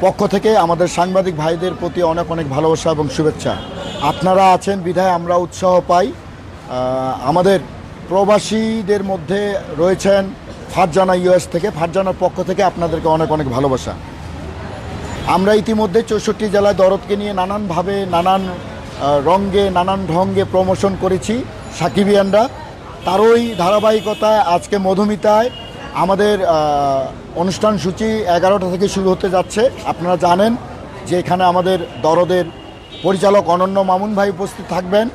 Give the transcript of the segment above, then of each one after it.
পক্ষ থেকে আমাদের সাংবাদিক ভাইদের প্রতি অনেক অনেক ভালোবাসা এবং শুভেচ্ছা। আপনারা আছেন বিধায় আমরা উৎসাহ পাই। আমাদের প্রবাসীদের মধ্যে রয়েছেন ফারজানা ইউএস থেকে। ফারজানার পক্ষ থেকে আপনাদেরকে অনেক অনেক ভালোবাসা। আমরা ইতিমধ্যে 64 জেলায় দরদকে নিয়ে নানানভাবে নানান রঙ্গে নানান ঢঙ্গে প্রমোশন করেছি সাকিবিয়ানরা। তারই ধারাবাহিকতায় আজকে মধুমিতায় আমাদের অনুষ্ঠান সূচি 11টা থেকে শুরু হতে যাচ্ছে। আপনারা জানেন যে এখানে আমাদের দরদের পরিচালক অনন্য মামুন ভাই উপস্থিত থাকবেন,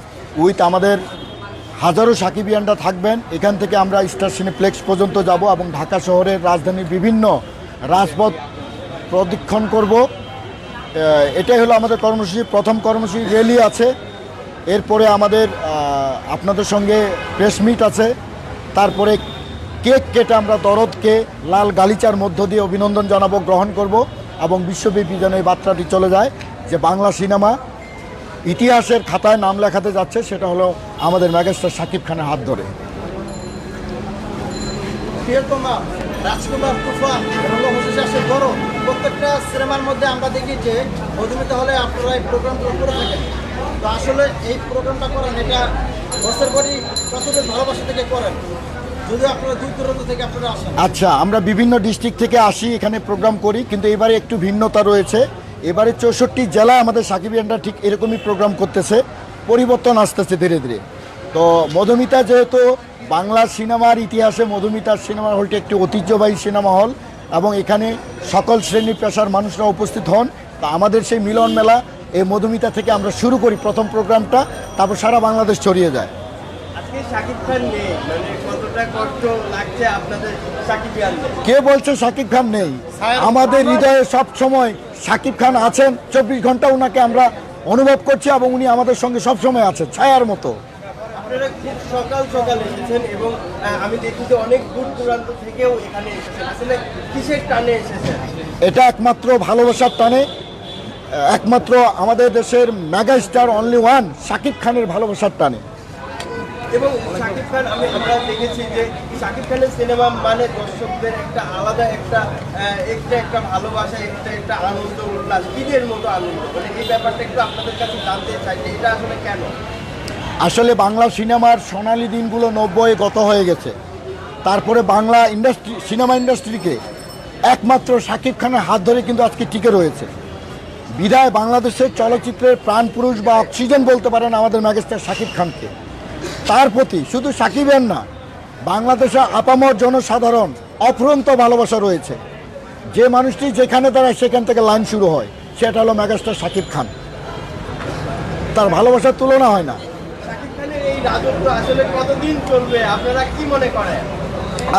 উইথ আমাদের হাজারো সাকিবিয়ানরা থাকবেন। এখান থেকে আমরা স্টার সিনেপ্লেক্স পর্যন্ত যাব এবং ঢাকা শহরের রাজধানীর বিভিন্ন রাজপথ প্রদক্ষিণ করব। এটাই হলো আমাদের কর্মসূচি। প্রথম কর্মসূচি র্যালি আছে, এরপরে আমাদের আপনাদের সঙ্গে প্রেস মিট আছে, তারপরে কেক কেটে আমরা দরদকে লাল গালিচার মধ্য দিয়ে অভিনন্দন জানাবো, গ্রহণ করব এবং বিশ্বব্যাপী যেন এই বার্তাটি চলে যায় যে বাংলা সিনেমা ইতিহাসের খাতায় নাম লেখাতে যাচ্ছে, সেটা হলো আমাদের মেগাস্টার শাকিব খানের হাত ধরে। রাজকুমার, তুফান, প্রত্যেকটা সিনেমার মধ্যে আমরা দেখি যে মধুমিতা হলে আপনারা এই প্রোগ্রামগুলো করে থাকেন। তো আসলে এই প্রোগ্রামটা করেন, এটা বছর পরই কতদিন ভালোবাসা থেকে করেন, যদি আপনারা দূর দূরান্ত থেকে আপনারা আসেন? আচ্ছা, আমরা বিভিন্ন ডিস্ট্রিক্ট থেকে আসি, এখানে প্রোগ্রাম করি, কিন্তু এবারে একটু ভিন্নতা রয়েছে। এবারে 64 জেলায় আমাদের সাকিবিয়ানরা ঠিক এরকমই প্রোগ্রাম করতেছে, পরিবর্তন আসতেছে ধীরে ধীরে। তো মধুমিতা যেহেতু বাংলা সিনেমার ইতিহাসে মধুমিতার সিনেমা হলটি একটি ঐতিহ্যবাহী সিনেমা হল এবং এখানে সকল শ্রেণী পেশার মানুষরা উপস্থিত হন। তা আমাদের সেই মিলন মেলা এই মধুমিতা থেকে আমরা শুরু করি প্রথম প্রোগ্রামটা, তারপর সারা বাংলাদেশ ছড়িয়ে যায়। শাকিব খান নেই, মানে কতটা কষ্ট লাগছে আপনাদের সাকিবিয়ানদের? কে বলছে শাকিব খান নেই? আমাদের হৃদয়ে সব সময় শাকিব খান আছেন। 24 ঘন্টা ওনাকে আমরা অনুভব করছি এবং উনি আমাদের সঙ্গে সব সময় আছেন ছায়ার মতো। আপনারা খুব সকাল সকাল এসেছেন এবং আমি দেখি যে অনেক দূর দূরান্ত থেকেও এখানে এসেছেন। আসলে কিসের টানে এসেছেন? এটা একমাত্র ভালোবাসার টানে, একমাত্র আমাদের দেশের mega star only one Shakib খানের ভালোবাসার টানে। এবং শাকিব খান, আমরা দেখেছি যে শাকিব খানের সিনেমা মানে দর্শকদের একটা আলাদা একটা ভালোবাসা, একটা আনন্দ উল্লাস, ঈদের মতো আনন্দ। মানে এই ব্যাপারটা একটু আপনাদের কাছে জানতে চাই যে এটা আসলে কেন? আসলে বাংলা সিনেমার সোনালি দিনগুলো 90 গত হয়ে গেছে। তারপরে বাংলা সিনেমা ইন্ডাস্ট্রিকে একমাত্র শাকিব খানের হাত ধরে কিন্তু আজকে টিকে রয়েছে। বিদায় বাংলাদেশের চলচ্চিত্রের প্রাণপুরুষ বা অক্সিজেন বলতে পারেন আমাদের মেগাস্টার শাকিব খানকে। তার প্রতি শুধু সাকিবের না, বাংলাদেশের আপামর জনসাধারণ অফুরন্ত ভালোবাসা রয়েছে। যে মানুষটি যেখানে দাঁড়ায় সেখান থেকে লাইন শুরু হয়, সেটা হলো মেগাস্টার শাকিব খান। তার ভালোবাসার তুলনা হয় না। শাকিব খানের এই রাজত্ব আসলে কতদিন চলবে আপনারা কি মনে করেন?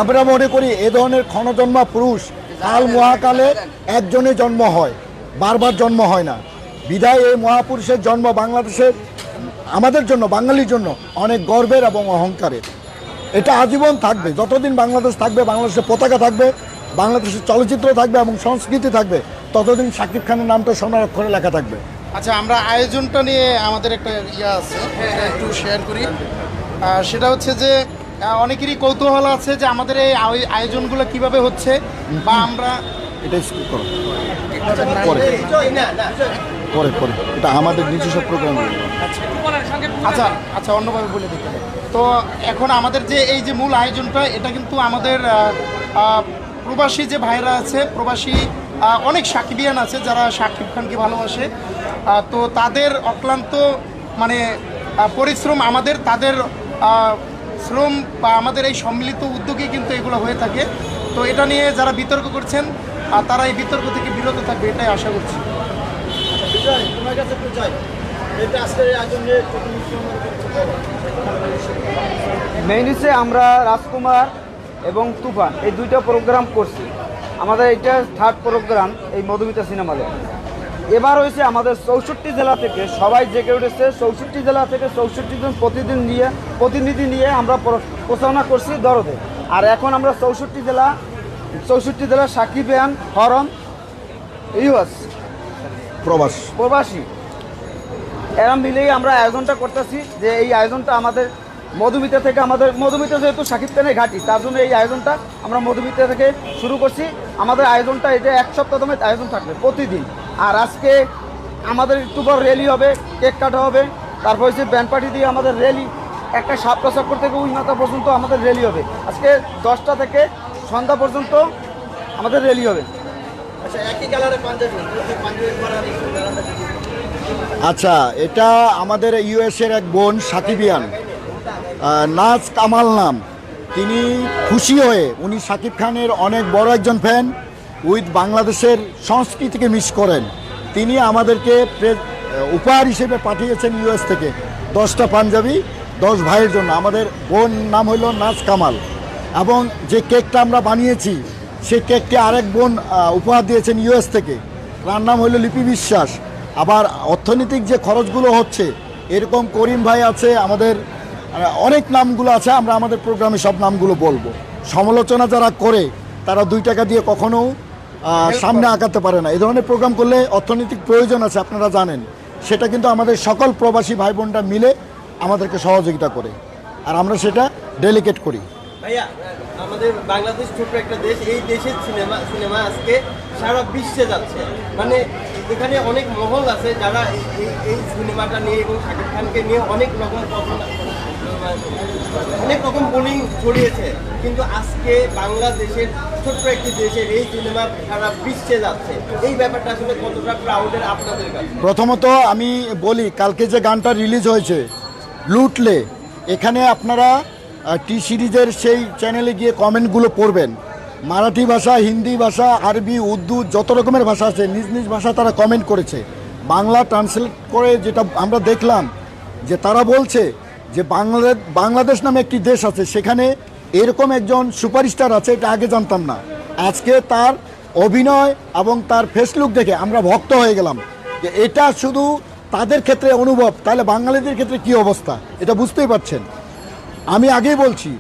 আমরা মনে করি এ ধরনের ক্ষণজন্মা পুরুষ কাল মহাকালে একজনে জন্ম হয়, বারবার জন্ম হয় না। বিদায় এই মহাপুরুষের জন্ম বাংলাদেশের, আমাদের জন্য, বাঙালির জন্য অনেক গর্বের এবং অহংকারের। এটা আজীবন থাকবে, যতদিন বাংলাদেশ থাকবে, বাংলাদেশের পতাকা থাকবে, বাংলাদেশের চলচ্চিত্র থাকবে এবং সংস্কৃতি থাকবে, ততদিন শাকিব খানের নামটা সোনার অক্ষরে লেখা থাকবে। আচ্ছা, আমরা আয়োজনটা নিয়ে আমাদের একটা আছে, একটু শেয়ার করি। সেটা হচ্ছে যে অনেকেরই কৌতূহল আছে যে আমাদের এই আয়োজনগুলো কিভাবে হচ্ছে, বা আমরা এটা করো পরে পরে এটা আমাদের নিজস্ব প্রোগ্রাম। আচ্ছা আচ্ছা, অন্যভাবে বলে দিতে হবে। তো এখন আমাদের যে এই যে মূল আয়োজনটা, এটা কিন্তু আমাদের প্রবাসী যে ভাইরা আছে, প্রবাসী অনেক সাকিবিয়ান আছে যারা শাকিব খানকে ভালোবাসে। তো তাদের অক্লান্ত মানে পরিশ্রম, তাদের শ্রম বা আমাদের এই সম্মিলিত উদ্যোগে কিন্তু এগুলো হয়ে থাকে। তো এটা নিয়ে যারা বিতর্ক করছেন তারা এই বিতর্ক থেকে বিরত থাকবে, এটাই আশা করছি। মেইন হচ্ছে আমরা রাজকুমার এবং তুফান এই দুইটা প্রোগ্রাম করছি। আমাদের এটা 3rd প্রোগ্রাম এই মধুমিতা সিনেমা হলে। এবার হয়েছে আমাদের 64 জেলা থেকে সবাই জেগে উঠেছে। 64 জেলা থেকে 64 জন প্রতিনিধি নিয়ে আমরা প্রচারণা করছি দরদে। আর এখন আমরা 64 জেলা সাকিবিয়ান হরম ইউএস প্রবাসী এরা মিলেই আমরা আয়োজনটা করতেছি। যে এই আয়োজনটা আমাদের মধুমিতা থেকে আমাদের মধুমিতা যেহেতু শাকিব খানের ঘাঁটি, তার জন্য এই আয়োজনটা আমরা মধুমিতা থেকে শুরু করছি। আমাদের আয়োজনটা এটা 1 সপ্তাহ দমের আয়োজন থাকবে প্রতিদিন। আর আজকে আমাদের একটু বড় র্যালি হবে, কেক কাটা হবে, তারপর হচ্ছে ব্যান্ড পার্টি দিয়ে আমাদের র্যালি একটা সাপটা চক্কর থেকে উইমাতা পর্যন্ত আমাদের র্যালি হবে। আজকে 10টা থেকে সন্ধ্যা পর্যন্ত আমাদের র্যালি হবে। আচ্ছা, একই কালারে পাঞ্জাবি পরা একটু কালারটা কি? আচ্ছা, এটা আমাদের ইউএসের এক বোন সাকিবিয়ান, নাজ কামাল নাম। তিনি খুশি হয়ে, উনি শাকিব খানের অনেক বড় একজন ফ্যান, উইথ বাংলাদেশের সংস্কৃতিকে মিস করেন। তিনি আমাদেরকে উপহার হিসেবে পাঠিয়েছেন ইউএস থেকে 10টা পাঞ্জাবি 10 ভাইয়ের জন্য। আমাদের বোন নাম হইল নাজ কামাল, এবং যে কেকটা আমরা বানিয়েছি সেই কেকটি আরেক বোন উপহার দিয়েছেন ইউএস থেকে, তার নাম হইল লিপি বিশ্বাস। আবার অর্থনৈতিক যে খরচগুলো হচ্ছে, এরকম করিম ভাই আছে, আমাদের অনেক নামগুলো আছে, আমরা আমাদের প্রোগ্রামে সব নামগুলো বলবো। সমালোচনা যারা করে তারা 2 টাকা দিয়ে কখনো সামনে আগাতে পারে না। এই ধরনের প্রোগ্রাম করলে অর্থনৈতিক প্রয়োজন আছে, আপনারা জানেন। সেটা কিন্তু আমাদের সকল প্রবাসী ভাই বোনরা মিলে আমাদেরকে সহযোগিতা করে, আর আমরা সেটা ডেলিকেট করি। ভাইয়া, আমাদের বাংলাদেশ ছোট একটা দেশ, এই দেশের সিনেমা আজকে সারা বিশ্বে যাচ্ছে। মানে এখানে অনেক মহল আছে যারা এই সিনেমাটা নিয়ে এবং শাকিব খানকে নিয়ে অনেক রকম বোলিং ছড়িয়েছে, কিন্তু আজকে বাংলাদেশের ছোট্ট একটি দেশের এই সিনেমা সারা বিশ্বে যাচ্ছে। এই ব্যাপারটা আসলে কতটা প্রাউডের আপনাদের কাছে? প্রথমত আমি বলি, কালকে যে গানটা রিলিজ হয়েছে লুটলে, এখানে আপনারা টি সিরিজের সেই চ্যানেলে গিয়ে কমেন্টগুলো পড়বেন। মারাঠি ভাষা, হিন্দি ভাষা, আরবি, উর্দু, যত রকমের ভাষা আছে নিজ নিজ ভাষা তারা কমেন্ট করেছে। বাংলা ট্রান্সলেট করে যেটা আমরা দেখলাম, যে তারা বলছে যে বাংলাদেশ নামে একটি দেশ আছে, সেখানে এরকম একজন সুপারস্টার আছে, এটা আগে জানতাম না। আজকে তার অভিনয় এবং তার ফেসলুক দেখে আমরা ভক্ত হয়ে গেলাম। যে এটা শুধু তাদের ক্ষেত্রে অনুভব, তাহলে বাঙালিদের ক্ষেত্রে কি অবস্থা, এটা বুঝতেই পারছেন। আমি আগেই বলছি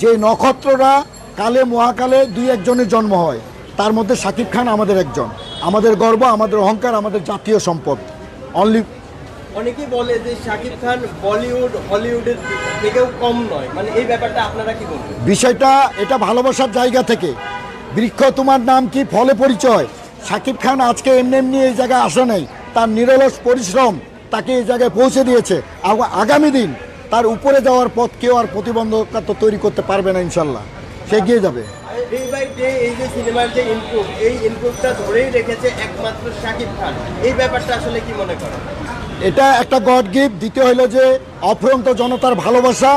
যে নক্ষত্ররা কালে মহাকালে 2-1 জন্ম হয়, তার মধ্যে শাকিব খান আমাদের একজন। আমাদের গর্ব, আমাদের অহংকার, আমাদের জাতীয় সম্পদ। অনলি অনেকেই বলে যে শাকিব খান বলিউড হলিউডের থেকেও কম নয়, মানে এই ব্যাপারটা আপনারা কি বলবেন? বিষয়টা এটা ভালোবাসার জায়গা থেকে। বৃক্ষ তোমার নাম কি, ফলে পরিচয়। শাকিব খান আজকে এমনি এই জায়গায় আসে নাই, তার নিরলস পরিশ্রম তাকে এই জায়গায় পৌঁছে দিয়েছে। আগামী দিন তার উপরে যাওয়ার পথ কেউ আর প্রতিবন্ধকতা তো তৈরি করতে পারবে না, ইনশাল্লাহ সে এগিয়ে যাবে। ডে বাই ডে এই যে সিনেমার যে ইমপ্রুভ, এই ইমপ্রুভটা ধরেই রেখেছে একমাত্র শাকিব খান। এই ব্যাপারটা আসলে কি মনে করেন? এটা একটা গড গিফট। দ্বিতীয় হলো যে অফুরন্ত জনতার ভালোবাসা,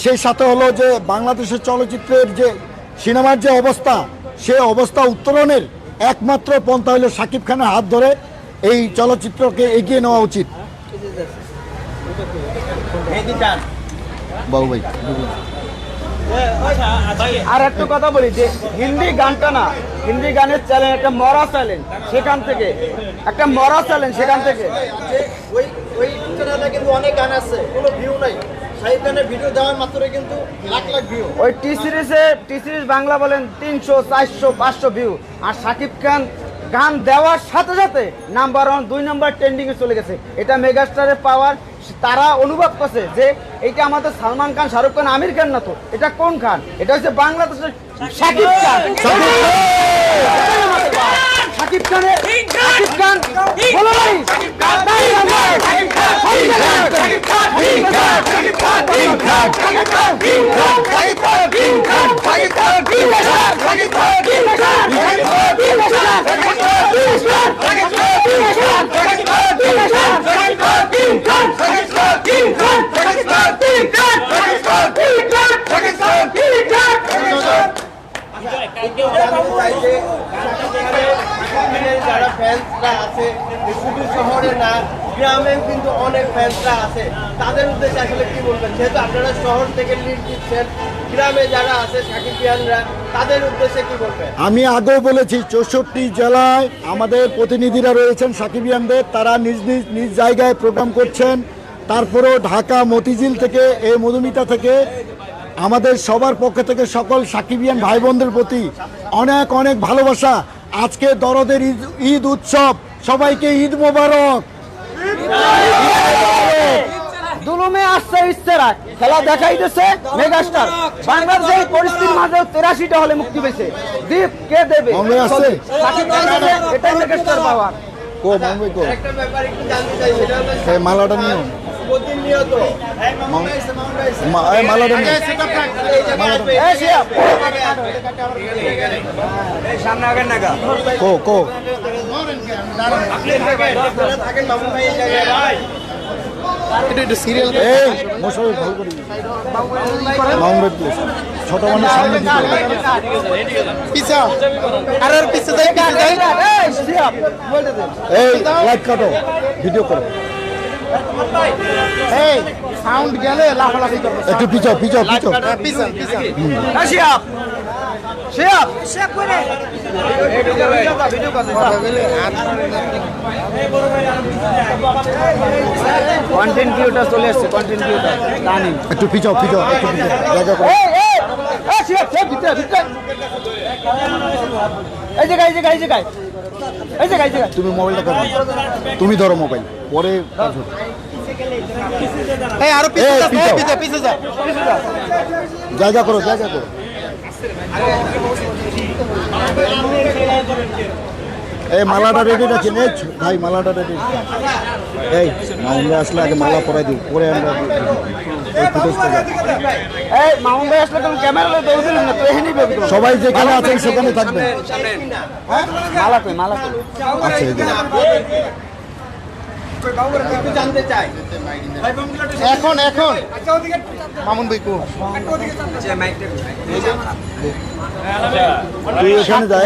সেই সাথে হলো যে বাংলাদেশের চলচ্চিত্রের যে সিনেমার যে অবস্থা, সে অবস্থা উত্তরণের একমাত্র পন্থা হলো শাকিব খানের হাত ধরে এই চলচ্চিত্রকে এগিয়ে নেওয়া উচিত। বাবু ভাই, আর একটা কথা বলি যে হিন্দি গানটা না, হিন্দি গানের চ্যালেঞ্জ একটা মরা চ্যালেঞ্জ, সেখান থেকে একটা মরা চ্যালেঞ্জ, সেখান থেকে ওই চ্যানেলে কিন্তু অনেক গান আছে, কোনো ভিউ নাই। শাকিব খানের ভিডিও দেওয়ার মাত্রই কিন্তু লাখ লাখ ভিউ। ওই টি সিরিজ বাংলা বলেন 300, 400, 500 ভিউ। আর শাকিব খান গান দেওয়ার সাথে সাথে নাম্বার 1, 2 নম্বর ট্রেন্ডিংয়ে চলে গেছে। এটা মেগাস্টারের পাওয়ার। তারা অনুভব করছে যে এটা আমাদের সালমান খান, শাহরুখ খান, আমির খান না, তো এটা কোন খান? এটা হচ্ছে বাংলাদেশের শাকিব খান। শাকিব খানের শাকিব খান বলো ভাই, যারা ফ্যান্সরা আছে, শুধু শহরে না গ্রামেও কিন্তু অনেক ফ্যান্সরা আছে, তাদের উদ্দেশ্যে আসলে কি বলবেন? যেহেতু আপনারা শহর থেকে লিড দিচ্ছেন, গ্রামে যারা আছে সাকিবিয়ানরা, তাদের উদ্দেশ্যে কি বলবেন? আমি আগেও বলেছি 64 জেলায় আমাদের প্রতিনিধিরা রয়েছেন সাকিবিয়ানদের, তারা নিজ নিজ নিজ জায়গায় প্রোগ্রাম করছেন। তারপরেও ঢাকা মতিঝিল থেকে, এই মধুমিতা থেকে, আমাদের সবার পক্ষ থেকে সকল সাকিবিয়ান ভাই বোনদের প্রতি অনেক অনেক ভালোবাসা। আজকে দরদের ঈদ উৎসব, সবাইকে ঈদ মোবারক। দুলুমে আসছে ইচ্ছেরা খেলা দেখাইতেছে মেগাস্টার বাংলাদেশের পরিস্থিতির মাঝে 83টা হলে মুক্তি পেয়েছে দীপ কে দেবে মামুন আছে? সাকিব খান আছে, এটাই মেগাস্টার পাওয়ার। কো মামুন ভাই কো একটা ব্যাপার একটু জানতে চাই, সেটা হলো এই মালাটা নিও প্রতিনিয়ত এই মালাটা নিও এই শিয়া, সামনে আগের নাগা কো কো থাকেন মামুন ভাই এই জায়গায় এটা সিরিয়াল এই মশাই ভালো করে মামুন ভাই প্লিজ ছোট মানুষ সামনে দিতে হবে। পিছা আর পিছে যাই পিছে যাই এই শিয়া, বলতে দে। এই লাইট কাটো ভিডিও করো এই সাউন্ড গেলে লাফালাফি করবে একটু পিছাও পিছাও পিছাও পিছা পিছা এই শিয়া, শিয়া, শিয়া করে এই ভিডিও কথা কন্টেন্ট ক্রিয়েটর চলে আসছে, কন্টেন্ট ক্রিয়েটর রানিং। একটু পিছাও পিছাও একটু পিছাও জায়গা করো এই এই এই শিয়া, শিয়া, ভিতরে ভিতরে এই জায়গায় এই জায়গায় এই জায়গায় এই জায়গায় এই জায়গায় তুমি মোবাইলটা করো তুমি ধরো মোবাইল পরে কাজ হবে। এই আরো পিছে এই, যা পিছাও। পিছে পিছে যা জায়গা করো জায়গা করো এই মালাটা রেডি রাখি নে ভাই মালাটা রেডি এই আমরা আসলে আগে মালা পরাই দিই পরে আমরা এই ফুটেজটা যাই। এই মামুন ভাই আসলে তুমি ক্যামেরা লয়ে দৌড় দিলেন না তো এখানেই বের করো। সবাই যেখানে আছেন সেখানে থাকবেন মালা কই মালা কই আচ্ছা এই যে। একটু জানতে চাই এখন এখন মামুন ভাই কো তুই ওখানে যা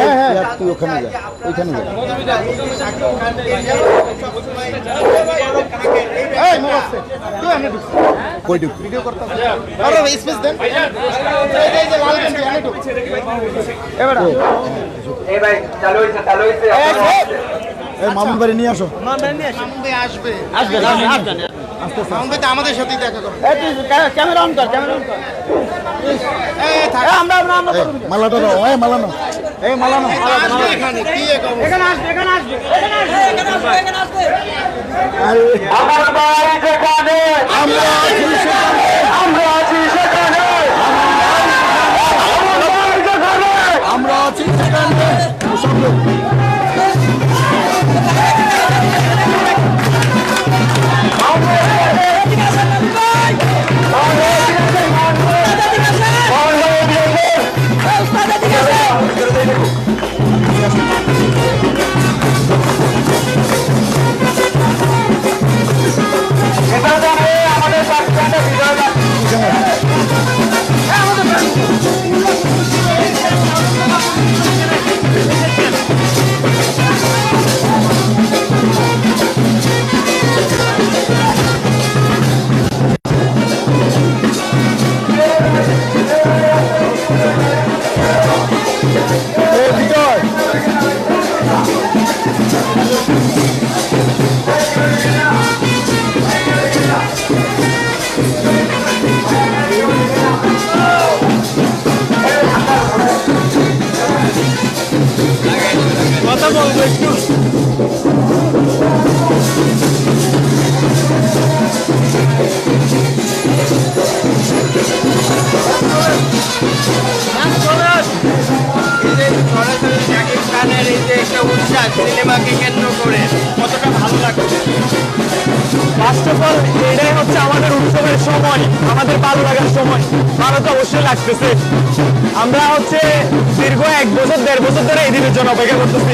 তুই ওখানে যা ওইখানে যা এই মোবাইল তুই আমি কই ঢুক ভিডিও করতে আরে স্পেস দেন এই যে লাল গেঞ্জি আনে ঢুক এবারে এই মামুন বাড়ি নিয়ে আসো মামুন ভাই আসবে আসবে আসবে মামুন ভাই তো আমাদের সাথেই দেখা করবে এই তুই ক্যামেরা অন কর ক্যামেরা অন কর এই থাক এই আমরা আমরা আমরা এই মালাটা দাও এই মালা নাও এই মালা নাও আসবে এখানে কি এক অবস্থা এখানে আসবে এখানে আসবে এখানে আসবে এখানে আসবে আমরা আছি সেখানে আমরা আছি সেখানে আমরা আছি সেখানে সব লোক এই বিজয় কথা বলবো একটু এই যে সরাসরি শাকিব খানের এই যে একটা উচ্ছ্বাস সিনেমাকে কেন্দ্র করে কতটা ভালো লাগছে ফার্স্ট অফ অল এটাই হচ্ছে আমাদের উৎসবের সময়, আমাদের ভালো লাগার সময়। ভালো তো অবশ্যই লাগতেছে। আমরা হচ্ছে দীর্ঘ 1 বছর 1.5 বছর ধরে এই দিনের জন্য অপেক্ষা করতেছি,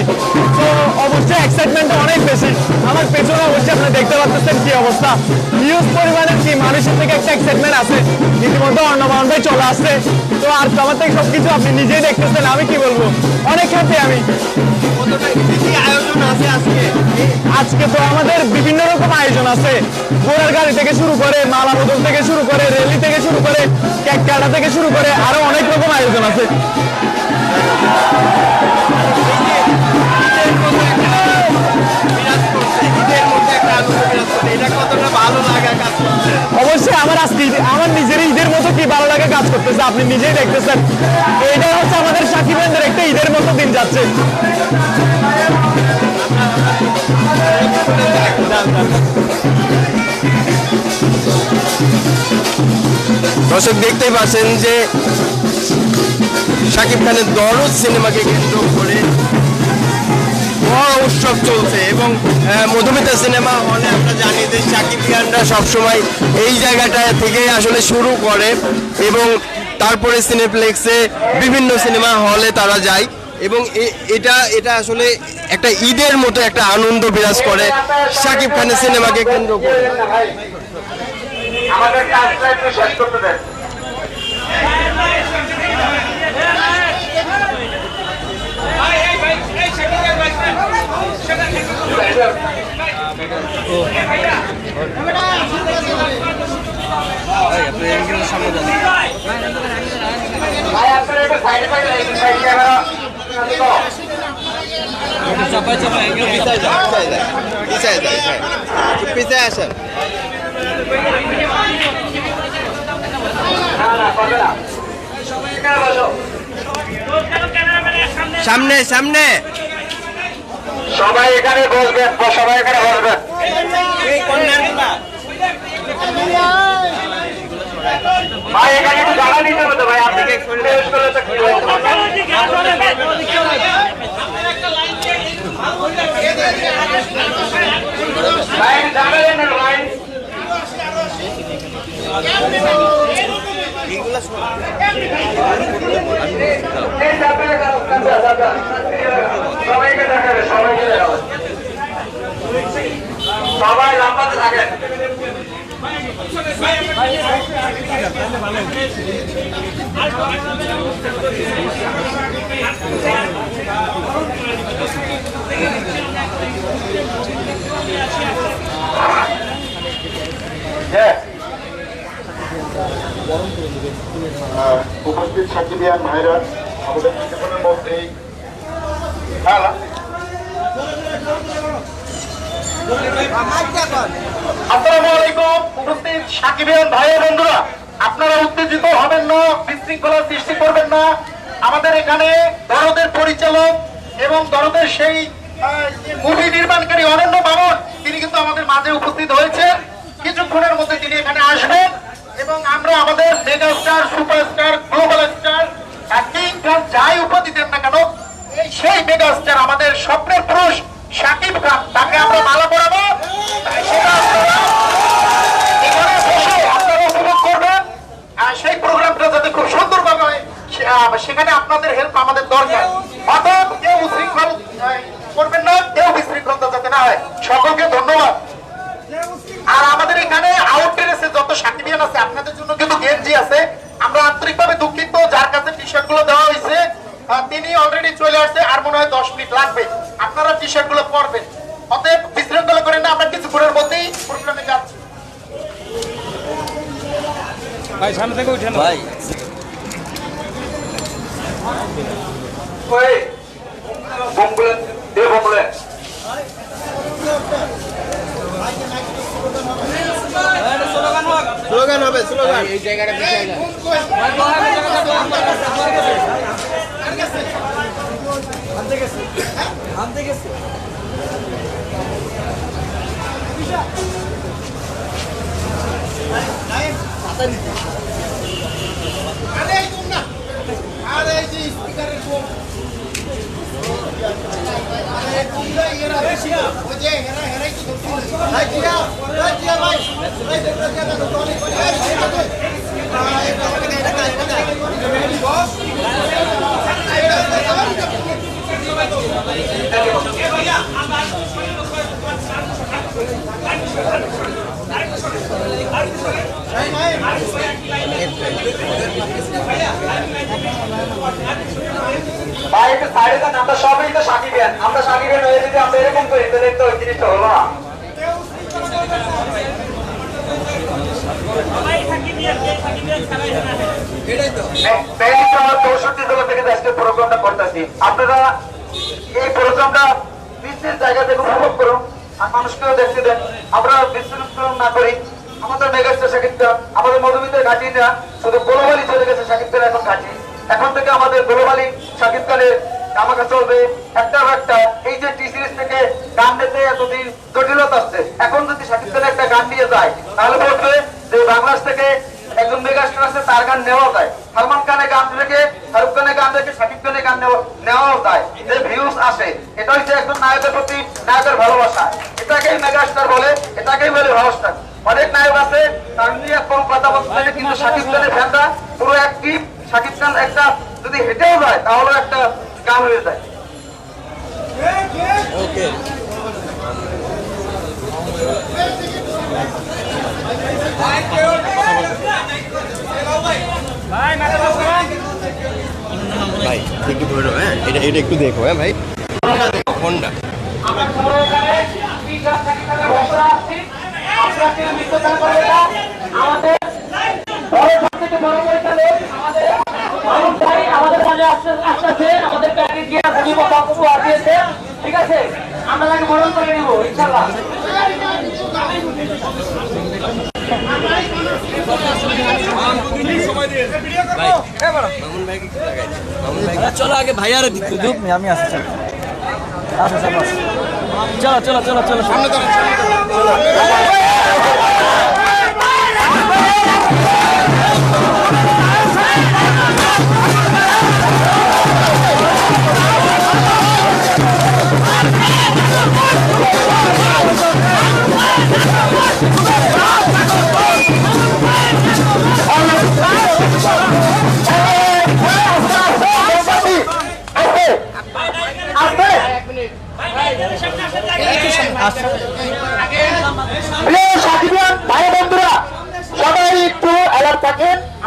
তো অবশ্যই এক্সাইটমেন্ট অনেক বেশি। আমার পেছনে অবশ্যই আপনি দেখতে পাচ্ছেন কি অবস্থা, হিউজ পরিমাণের কি মানুষের থেকে একটা এক্সাইটমেন্ট আছে। ইতিমধ্যে অর্ণবান ভাই চলে আসছে, তো আর তো আমার থেকে সবকিছু আপনি নিজেই দেখতেছেন। আমি কি বলবো, অনেক হ্যাপি আমি। কতটা কি আয়োজন আছে আজকে আজকে তো আমাদের বিভিন্ন রকম আয়োজন আছে, ঘোড়ার গাড়ি থেকে শুরু করে, মালা বদল থেকে শুরু করে, র্যালি থেকে শুরু করে, কেক কাটা থেকে শুরু করে, আরো অনেক রকম আয়োজন আছে। বিরাজ করছে ঈদের মধ্যে একটা আনন্দ বিরাজ করছে, এটা কতটা ভালো লাগা কাজ করছে অবশ্যই আমার আজকে আমার নিজের ঈদের মতো কি ভালো লাগে কাজ করতেছে, আপনি নিজেই দেখতেছেন। এইটাই হচ্ছে আমাদের সাকিবের একটা ঈদের মতো দিন যাচ্ছে। দর্শক দেখতেই পাচ্ছেন যে শাকিব খানের দরদ সিনেমাকে কেন্দ্র করে বড় উৎসব চলছে এবং মধুমিতা সিনেমা হলে আমরা জানি যে শাকিব খানরা সবসময় এই জায়গাটা থেকে আসলে শুরু করে এবং তারপরে সিনেপ্লেক্সে বিভিন্ন সিনেমা হলে তারা যায় এবং এটা আসলে একটা ঈদের মতো একটা আনন্দ বিরাজ করে শাকিব খানের সিনেমাকে কেন্দ্র করে। আমাদের কাজটা একটু শেষ করতে দেন। ভাই আপনারা একটু সাইডে সাইডে ক্যামেরা পিছিয়ে আসেন। সামনে সামনে সবাই এখানে বসবেন, সবাই এখানে বসবেন। ভাই এখানে একটু জায়গা দিতে হবে তো ভাই, আপনি কি শেষ করলে তো কি ভাই জায়গা দেন না ভাই। সবাইকে দেখাবে, সবাইকে দেখাবে, সবাই লম্বাতে থাকেন। উপস্থিত সাকিবিয়ান ভাইরা আমাদের কিছুক্ষণের মধ্যেই আসসালামু আলাইকুম। উপস্থিত সাকিবিয়ান ভাই বন্ধুরা, আপনারা উত্তেজিত হবেন না, বিশৃঙ্খলার সৃষ্টি করবেন না। আমাদের এখানে দরদের পরিচালক এবং দরদের সেই মুভি নির্মাণকারী অনন্য মামুন, তিনি কিন্তু আমাদের মাঝে উপস্থিত হয়েছে। কিছুক্ষণের মধ্যে তিনি এখানে আসবেন এবং আমরা আমাদের mega star, superstar, global star, king Khan যাই উপাধি দেন না কেন, সেই মেগা স্টার আমাদের স্বপ্নের পুরুষ শাকিব খান, তাকে আমরা মালা পরাবো। সেটা এখানে বসে আপনারা উপভোগ করবেন। সেই প্রোগ্রামটা যাতে খুব সুন্দরভাবে হয়, সেখানে আপনাদের হেল্প আমাদের দরকার। অতএব কেউ উশৃঙ্খল করবেন না, কেউ বিশৃঙ্খলতা যাতে না হয়। সকলকে ধন্যবাদ। আর আমাদের এখানে আউটডোরে যত সাকিবিয়ান আছে, আপনাদের জন্য কিন্তু গেঞ্জি আছে। আমরা আন্তরিকভাবে দুঃখিত, যার কাছে টি শার্ট গুলো দেওয়া হয়েছে তিনি অলরেডি চলে আসছে, আর মনে হয় 10 মিনিট লাগবে। আপনারা টি শার্ট গুলো পরবেন। অতএব বিশৃঙ্খলা করেন না, আমরা কিছুক্ষণের মধ্যেই প্রোগ্রামে যাচ্ছি। ভাই সামনে থেকে উঠেন ভাই। ওই বঙ্গুলে দে বঙ্গুলে স্লোগান হবে, স্লোগান। এই জায়গাটা পিছিয়ে যায়। ভাই একটু সাইডে যান, আমরা সবাই তো সাকিবিয়ান। আমরা সাকিবিয়ান হয়ে যদি আমরা এরকম করি তাহলে তো ওই জিনিসটা হলো না। 64 জেলা থেকে আজকে প্রোগ্রামটা করতেছি। আপনারা এই প্রোগ্রামটা নিশ্চিত জায়গা থেকে উপভোগ করুন আর মানুষকেও দেখতে দেন। আমরা বিশৃঙ্খলা না করি। আমাদের মেগাস্টার শাকিব খান, আমাদের মধুমিতার ঘাটিটা শুধু গ্লোবালি চলে গেছে, শাকিব খান এখন ঘাটি। এখন থেকে আমাদের গ্লোবালি শাকিব খানের আমাকে চলবে একটা। এই যে টি সিরিজ থেকে গান নিতে এতদিন জটিলতা আসছে, এখন যদি শাকিব খানের একটা গান নিয়ে যায় তাহলে বলবে যে বাংলাদেশ থেকে একজন মেগাস্টার আছে তার গান নেওয়া যায়, সালমান খানের গান রেখে শাহরুখ খানের গান রেখে শাকিব খানের গান নেওয়াও যায়, যে ভিউজ আসে, এটা হচ্ছে একজন নায়কের প্রতি নায়কের ভালোবাসা, এটাকেই মেগাস্টার বলে, এটাকেই বলে ভালোবাসা। অনেক নায়ক আছে তার নিয়ে কম কথা বলতে থাকে, কিন্তু শাকিব খানের ফ্যানরা পুরো এক টিম, শাকিব খান একটা যদি হেঁটেও যায় তাহলে একটা গান হয়ে যায়। ভাই একটু ধরো, হ্যাঁ এটা একটু দেখো, হ্যাঁ ভাই ফোনটা। আমাদের মাঝে আসতেছে, আমাদের প্যাকেট দিয়ে দিয়েছে, ঠিক আছে, আমরা তাকে বরণ করে নিব ইনশাআল্লাহ। চলো আগে ভাইয়ারে আমি আসছি। চলো চলো চলো চলো সামনে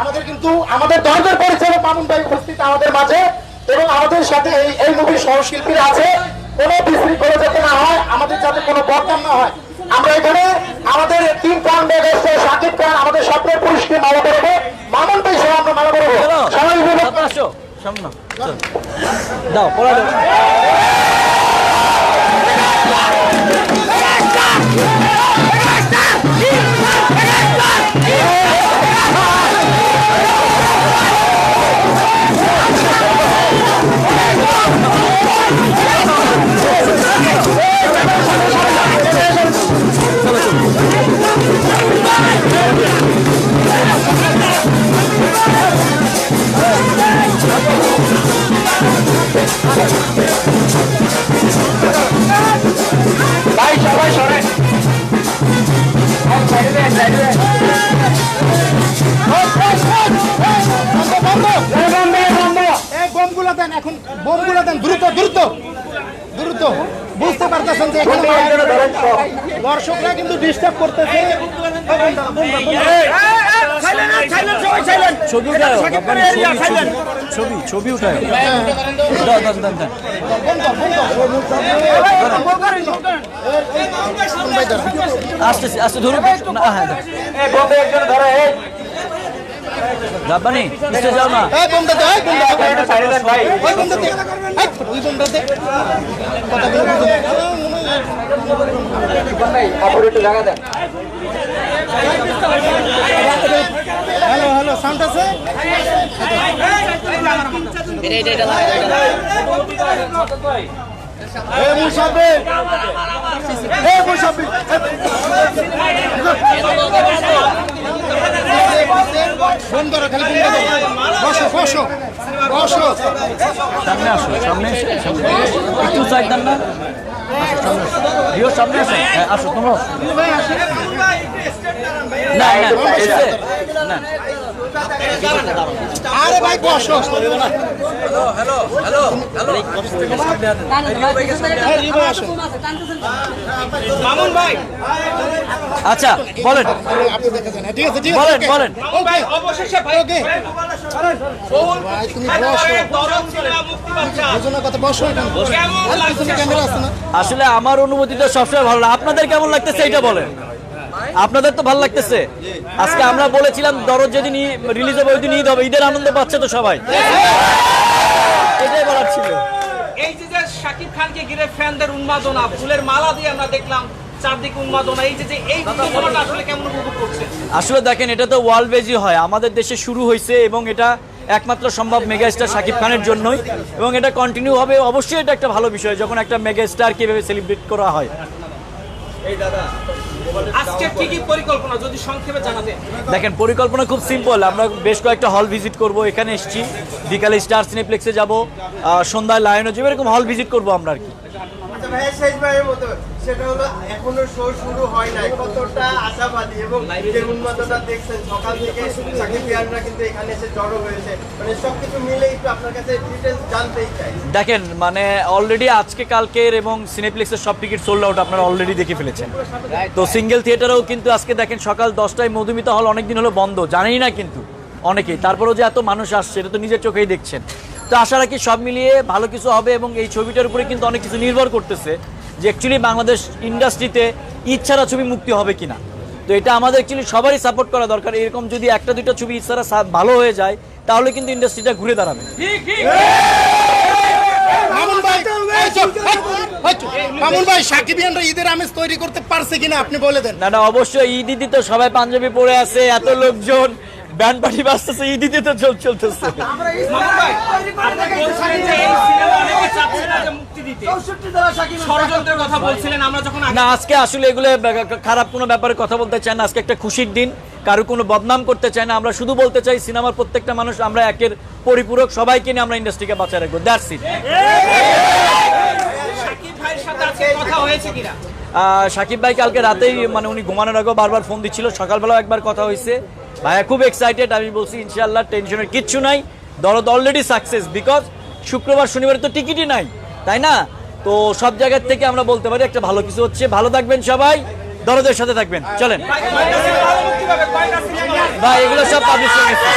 আমাদের কিন্তু আমাদের দরকার পরিচালক মামুন ভাই উপস্থিত আমাদের মাঝে, এবং আমাদের সাথে এই মুভির সহশিল্পীরা আছে। কোনো বিশৃঙ্খলা যাতে না হয়, আমাদের যাতে কোনো বদনাম না হয়, আমরা এখানে আমাদের 3 প্রাণ মেগাস্টার শাকিব খান, আমাদের স্বপ্নের পুরুষকে মালা করবো, মামুন ভাই সহ আমরা মালা করবো সবাই মিলে। সামনে দাও পড়া দাও। ভাই সবাই সরে বোমগুলো দেন, এখন বোমগুলো দেন, দ্রুত দ্রুত দ্রুত। বুঝতে পারতেছেন যে এখানে দর্শকরা কিন্তু ডিস্টার্ব করতেছে। ছবি উঠায় ছবি ছবি উঠায় আসতেছি আসতে ধরুন না। হ্যাঁ রাব্বানি নিচে যাও না। হ্যালো হ্যালো সাউন্ড আছে? ফোন করো, খালি ফোন করো। বসো বসো বসো, সামনে আসো, সামনে একটু সাইড দেন না। ভিও সামনে আসো, হ্যাঁ আসো তোমরা। না না এসে না। আরে ভাই বসো। মামুন ভাই আচ্ছা বলেন, আপনি দেখেছেন, ঠিক আছে ঠিক বলেন আছে বলেন। ভাই অবশেষে ভাই ওকে ভাই তুমি বসো, দুজনের কথা বসো। এখানে ক্যামেরা আছে না? আসলে আমার অনুভূতি তো সবসময় ভালো না। আপনাদের কেমন লাগতেছে এটা বলেন। আপনাদের তো ভালো লাগতেছে। আজকে আমরা বলেছিলাম দরদ যেদিন রিলিজ হবে ওই দিন ঈদ হবে, ঈদের আনন্দ পাচ্ছে তো সবাই, এটাই বলার ছিল। এই যে শাকিব খানকে ঘিরে ফ্যানদের উন্মাদনা, ফুলের মালা দিয়ে আমরা দেখলাম চারদিকে উন্মাদনা, এই যে এই উন্মাদনাটা আসলে কেমন উপভোগ করছে? আসলে দেখেন এটা তো ওয়ার্ল্ড বেজি হয়, আমাদের দেশে শুরু হয়েছে এবং এটা একমাত্র সম্ভব মেগাস্টার শাকিব খানের জন্যই, এবং এটা কন্টিনিউ হবে। অবশ্যই এটা একটা ভালো বিষয় যখন একটা মেগাস্টারকে এভাবে সেলিব্রেট করা হয়। এই দাদা আজকে কি কি পরিকল্পনা যদি সংক্ষেপে জানাতেন? দেখেন, পরিকল্পনা খুব সিম্পল। আমরা বেশ কয়েকটা হল ভিজিট করব, এখানে এসেছি, বিকালে স্টার সিনেপ্লেক্সে যাব, সন্ধ্যায় লায়নে যাবো, এরকম হল ভিজিট করব আমরা আর কি। আচ্ছা ভাইয়া, শেষবারের মতো সেটা হলো এখনো শো শুরু হয় নাই, কতটা আশাবাদী এবং যে উন্মাদনা দেখছেন সকাল থেকে সাকিব খানরা কিন্তু এখানে এসে জড়ো হয়েছে, মানে সবকিছু মিলে একটু আপনার কাছে ডিটেলস জানতেই চাই। দেখেন, মানে অলরেডি আজকে কালকের এবং সিনেপ্লেক্সের সব টিকিট সোল্ড আউট, আপনারা অলরেডি দেখে ফেলেছেন। তো সিঙ্গেল থিয়েটারেও কিন্তু আজকে দেখেন সকাল 10টায় মধুমিতা হল অনেকদিন হলো বন্ধ, জানেই না কিন্তু অনেকেই, তারপরেও যে এত মানুষ আসছে এটা তো নিজের চোখেই দেখছেন। তো আশা রাখি সব মিলিয়ে ভালো কিছু হবে এবং এই ছবিটার উপরে কিন্তু অনেক কিছু নির্ভর করতেছে যে অ্যাকচুয়ালি বাংলাদেশ ইন্ডাস্ট্রিতে ইচ্ছারা ছবি মুক্তি হবে কিনা। তো এটা আমাদের অ্যাকচুয়ালি সবারই সাপোর্ট করা দরকার। এরকম যদি একটা দুইটা ছবি ইচ্ছারা ভালো হয়ে যায় তাহলে কিন্তু ইন্ডাস্ট্রিটা ঘুরে দাঁড়াবে। মামুন ভাই, সাকিবিয়ানরা ঈদের আমেজ তৈরি করতে পারছে কিনা আপনি বলে দেন। না না, অবশ্যই ঈদিতে তো সবাই পাঞ্জাবি পরে আছে, এত লোকজন, ব্যান্ড পার্টি বাজতেছে, ঈদিতে তো চলতেছে। মামুন ভাই, আপনি বলছিলেন যে এই সিনেমা অনেকে চাচ্ছে না যে মুক্তি দিতে, ষড়যন্ত্রের কথা বলছিলেন। আমরা যখন না, আজকে আসলে এগুলো খারাপ কোনো ব্যাপারে কথা বলতে চাই না। আজকে একটা খুশির দিন, কারো কোনো বদনাম করতে চাই না। আমরা শুধু বলতে চাই সিনেমার প্রত্যেকটা মানুষ আমরা একের পরিপূরক, সবাইকে নিয়ে আমরা ইন্ডাস্ট্রিকে বাঁচায় রাখবো, দ্যাটস ইট। সাকিব ভাইয়ের সাথে আজকে কথা হয়েছে কিনা? সাকিব ভাই কালকে রাতেই, মানে উনি ঘুমানোর আগেও বারবার ফোন দিচ্ছিল, সকালবেলাও একবার কথা হয়েছে। ভাইয়া খুব এক্সাইটেড, আমি বলছি ইনশাআল্লাহ টেনশনের কিচ্ছু নাই, দরদ অলরেডি সাকসেস, বিকজ শুক্রবার শনিবারে তো টিকিটই নাই, তাই না? তো সব জায়গার থেকে আমরা বলতে পারি একটা ভালো কিছু হচ্ছে। ভালো থাকবেন সবাই, দরদের সাথে থাকবেন, চলেন ভাই, এগুলো সব পাবলিশ হয়ে গেছে।